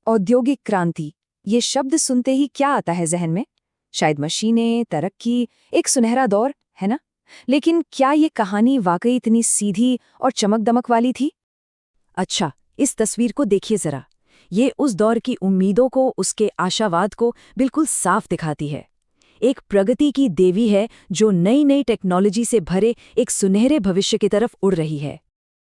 औद्योगिक क्रांति, ये शब्द सुनते ही क्या आता है जहन में? शायद मशीनें, तरक्की, एक सुनहरा दौर, है ना? लेकिन क्या ये कहानी वाकई इतनी सीधी और चमक-दमक वाली थी? अच्छा, इस तस्वीर को देखिए जरा। ये उस दौर की उम्मीदों को, उसके आशावाद को बिल्कुल साफ दिखाती है। एक प्रगति की देवी है जो नई नई टेक्नोलॉजी से भरे एक सुनहरे भविष्य की तरफ उड़ रही है।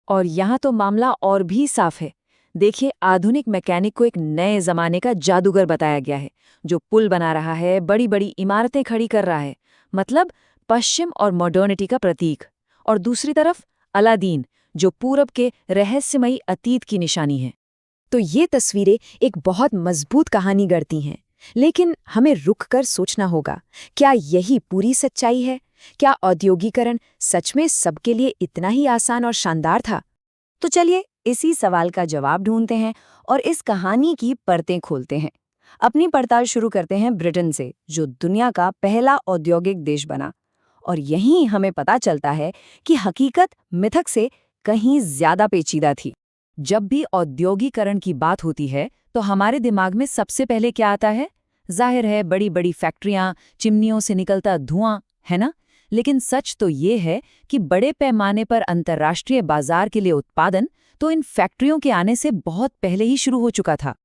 और यहाँ तो मामला और भी साफ है। देखिए, आधुनिक मैकेनिक को एक नए जमाने का जादूगर बताया गया है, जो पुल बना रहा है, बड़ी बड़ी इमारतें खड़ी कर रहा है। मतलब पश्चिम और मॉडर्निटी का प्रतीक। और दूसरी तरफ अलादीन, जो पूरब के रहस्यमयी अतीत की निशानी है। तो ये तस्वीरें एक बहुत मजबूत कहानी गढ़ती हैं। लेकिन हमें रुककर सोचना होगा, क्या यही पूरी सच्चाई है? क्या औद्योगीकरण सच में सबके लिए इतना ही आसान और शानदार था? तो चलिए इसी सवाल का जवाब ढूंढते हैं और इस कहानी की परतें खोलते हैं। अपनी पड़ताल शुरू करते हैं ब्रिटेन से, जो दुनिया का पहला औद्योगिक देश बना। और यहीं हमें पता चलता है कि हकीकत मिथक से कहीं ज्यादा पेचीदा थी। जब भी औद्योगीकरण की बात होती है तो हमारे दिमाग में सबसे पहले क्या आता है? जाहिर है, बड़ी बड़ी फैक्ट्रियां, चिमनियों से निकलता धुआं, है ना? लेकिन सच तो ये है कि बड़े पैमाने पर अंतर्राष्ट्रीय बाजार के लिए उत्पादन तो इन फैक्ट्रियों के आने से बहुत पहले ही शुरू हो चुका था।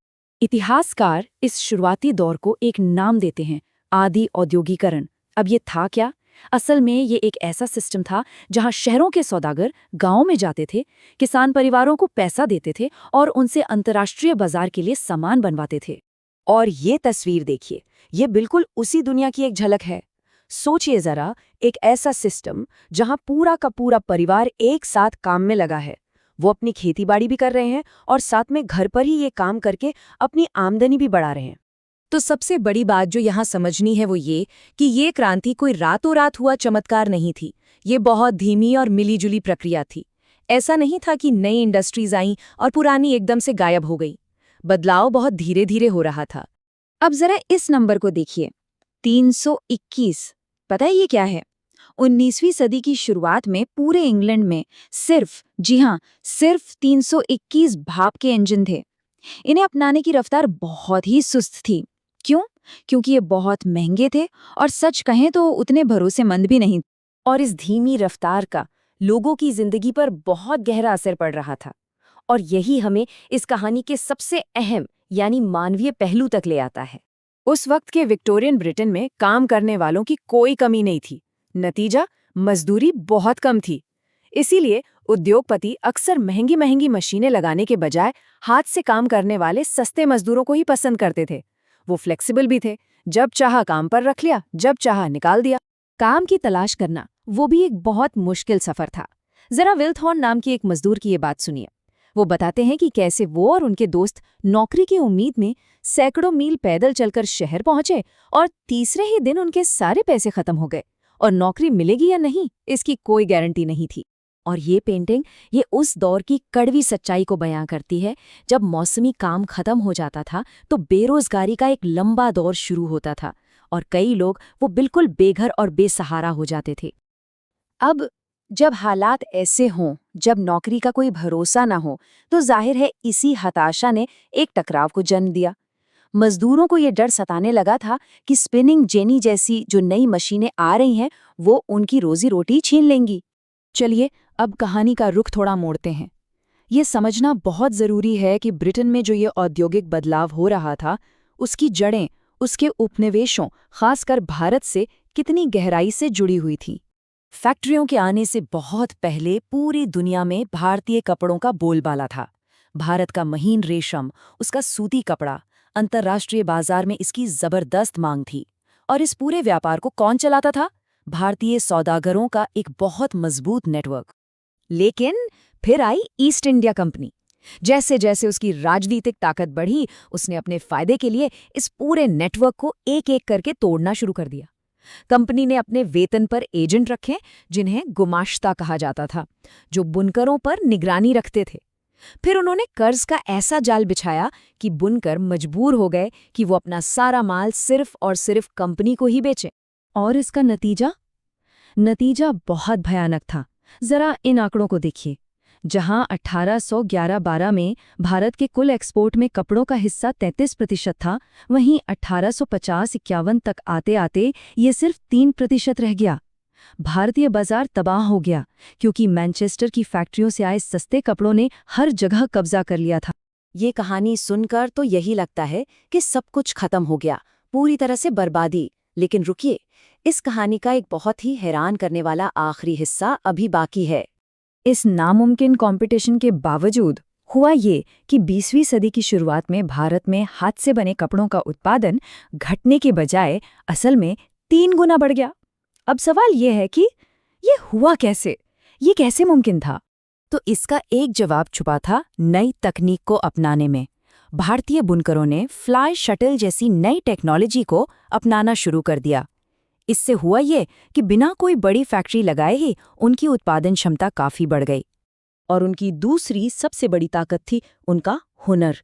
इतिहासकार इस शुरुआती दौर को एक नाम देते हैं, आदि औद्योगीकरण। अब ये था क्या? असल में ये एक ऐसा सिस्टम था जहां शहरों के सौदागर गांवों में जाते थे, किसान परिवारों को पैसा देते थे और उनसे अंतर्राष्ट्रीय बाजार के लिए सामान बनवाते थे। और ये तस्वीर देखिए, ये बिल्कुल उसी दुनिया की एक झलक है। सोचिए जरा, एक ऐसा सिस्टम जहां पूरा का पूरा परिवार एक साथ काम में लगा है। वो अपनी खेतीबाड़ी भी कर रहे हैं और साथ में घर पर ही ये काम करके अपनी आमदनी भी बढ़ा रहे हैं। तो सबसे बड़ी बात जो यहाँ समझनी है वो ये कि ये क्रांति कोई रातों रात हुआ चमत्कार नहीं थी। ये बहुत धीमी और मिलीजुली प्रक्रिया थी। ऐसा नहीं था कि नई इंडस्ट्रीज आईं और पुरानी एकदम से गायब हो गई। बदलाव बहुत धीरे धीरे हो रहा था। अब जरा इस नंबर को देखिए, 321। पता है ये क्या है? 19वीं सदी की शुरुआत में पूरे इंग्लैंड में सिर्फ, जी हाँ, सिर्फ 321 भाप के इंजन थे। इन्हें अपनाने की रफ्तार बहुत ही सुस्त थी। क्यों? क्योंकि ये बहुत महंगे थे और सच कहें तो उतने भरोसेमंद भी नहीं। और इस धीमी रफ्तार का लोगों की जिंदगी पर बहुत गहरा असर पड़ रहा था। और यही हमें इस कहानी के सबसे अहम यानी मानवीय पहलू तक ले आता है। उस वक्त के विक्टोरियन ब्रिटेन में काम करने वालों की कोई कमी नहीं थी। नतीजा, मजदूरी बहुत कम थी। इसीलिए उद्योगपति अक्सर महंगी महंगी मशीनें लगाने के बजाय हाथ से काम करने वाले सस्ते मजदूरों को ही पसंद करते थे। वो फ्लेक्सिबल भी थे, जब चाहा काम पर रख लिया, जब चाहा निकाल दिया। काम की तलाश करना वो भी एक बहुत मुश्किल सफर था। जरा विल्थॉर्न नाम की एक मजदूर की ये बात सुनिए। वो बताते हैं कि कैसे वो और उनके दोस्त नौकरी की उम्मीद में सैकड़ों मील पैदल चलकर शहर पहुंचे और तीसरे ही दिन उनके सारे पैसे खत्म हो गए और नौकरी मिलेगी या नहीं इसकी कोई गारंटी नहीं थी। और ये पेंटिंग ये उस दौर की कड़वी सच्चाई को बयां करती है, जब मौसमी काम खत्म हो जाता था तो बेरोजगारी का एक लंबा दौर शुरू होता था और कई लोग वो बिल्कुल बेघर और बेसहारा हो जाते थे। अब जब हालात ऐसे हों, जब नौकरी का कोई भरोसा ना हो, तो जाहिर है इसी हताशा ने एक टकराव को जन्म दिया। मजदूरों को ये डर सताने लगा था कि स्पिनिंग जेनी जैसी जो नई मशीनें आ रही हैं वो उनकी रोजी रोटी छीन लेंगी। चलिए अब कहानी का रुख थोड़ा मोड़ते हैं। ये समझना बहुत जरूरी है कि ब्रिटेन में जो ये औद्योगिक बदलाव हो रहा था, उसकी जड़ें उसके उपनिवेशों, खासकर भारत से कितनी गहराई से जुड़ी हुई थीं। फैक्ट्रियों के आने से बहुत पहले पूरी दुनिया में भारतीय कपड़ों का बोलबाला था। भारत का महीन रेशम, उसका सूती कपड़ा, अंतर्राष्ट्रीय बाजार में इसकी जबरदस्त मांग थी। और इस पूरे व्यापार को कौन चलाता था? भारतीय सौदागरों का एक बहुत मजबूत नेटवर्क। लेकिन फिर आई ईस्ट इंडिया कंपनी। जैसे जैसे उसकी राजनीतिक ताकत बढ़ी, उसने अपने फायदे के लिए इस पूरे नेटवर्क को एक एक करके तोड़ना शुरू कर दिया। कंपनी ने अपने वेतन पर एजेंट रखे, जिन्हें गुमाश्ता कहा जाता था, जो बुनकरों पर निगरानी रखते थे। फिर उन्होंने कर्ज का ऐसा जाल बिछाया कि बुनकर मजबूर हो गए कि वो अपना सारा माल सिर्फ और सिर्फ कंपनी को ही बेचें। और इसका नतीजा बहुत भयानक था। जरा इन आंकड़ों को देखिए। जहां 1811-12 में भारत के कुल एक्सपोर्ट में कपड़ों का हिस्सा 33% था, वहीं 1850-51 तक आते आते ये सिर्फ 3% रह गया। भारतीय बाजार तबाह हो गया क्योंकि मैनचेस्टर की फैक्ट्रियों से आए सस्ते कपड़ों ने हर जगह कब्जा कर लिया था। ये कहानी सुनकर तो यही लगता है कि सब कुछ खत्म हो गया, पूरी तरह से बर्बादी। लेकिन रुकिए, इस कहानी का एक बहुत ही हैरान करने वाला आखिरी हिस्सा अभी बाकी है। इस नामुमकिन कंपटीशन के बावजूद हुआ ये कि 20वीं सदी की शुरुआत में भारत में हाथ से बने कपड़ों का उत्पादन घटने के बजाय असल में 3 गुना बढ़ गया। अब सवाल ये है कि ये हुआ कैसे? ये कैसे मुमकिन था? तो इसका एक जवाब छुपा था नई तकनीक को अपनाने में। भारतीय बुनकरों ने फ्लाई शटल जैसी नई टेक्नोलॉजी को अपनाना शुरू कर दिया। इससे हुआ ये कि बिना कोई बड़ी फैक्ट्री लगाए ही उनकी उत्पादन क्षमता काफी बढ़ गई। और उनकी दूसरी सबसे बड़ी ताकत थी उनका हुनर।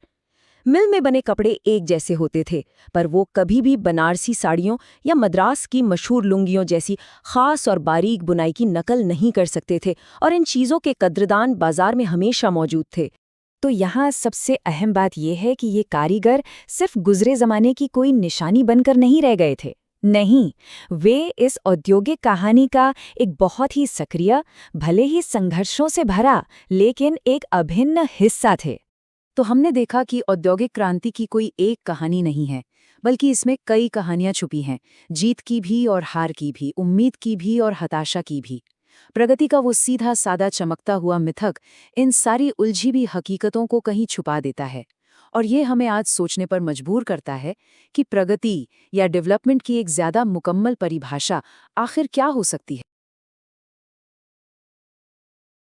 मिल में बने कपड़े एक जैसे होते थे, पर वो कभी भी बनारसी साड़ियों या मद्रास की मशहूर लुंगियों जैसी खास और बारीक बुनाई की नकल नहीं कर सकते थे, और इन चीज़ों के कद्रदान बाजार में हमेशा मौजूद थे। तो यहाँ सबसे अहम बात यह है कि ये कारीगर सिर्फ गुजरे जमाने की कोई निशानी बनकर नहीं रह गए थे। नहीं, वे इस औद्योगिक कहानी का एक बहुत ही सक्रिय, भले ही संघर्षों से भरा, लेकिन एक अभिन्न हिस्सा थे। तो हमने देखा कि औद्योगिक क्रांति की कोई एक कहानी नहीं है, बल्कि इसमें कई कहानियां छुपी हैं, जीत की भी और हार की भी, उम्मीद की भी और हताशा की भी। प्रगति का वो सीधा सादा चमकता हुआ मिथक इन सारी उलझी भी हकीकतों को कहीं छुपा देता है, और ये हमें आज सोचने पर मजबूर करता है कि प्रगति या डेवलपमेंट की एक ज्यादा मुकम्मल परिभाषा आखिर क्या हो सकती है।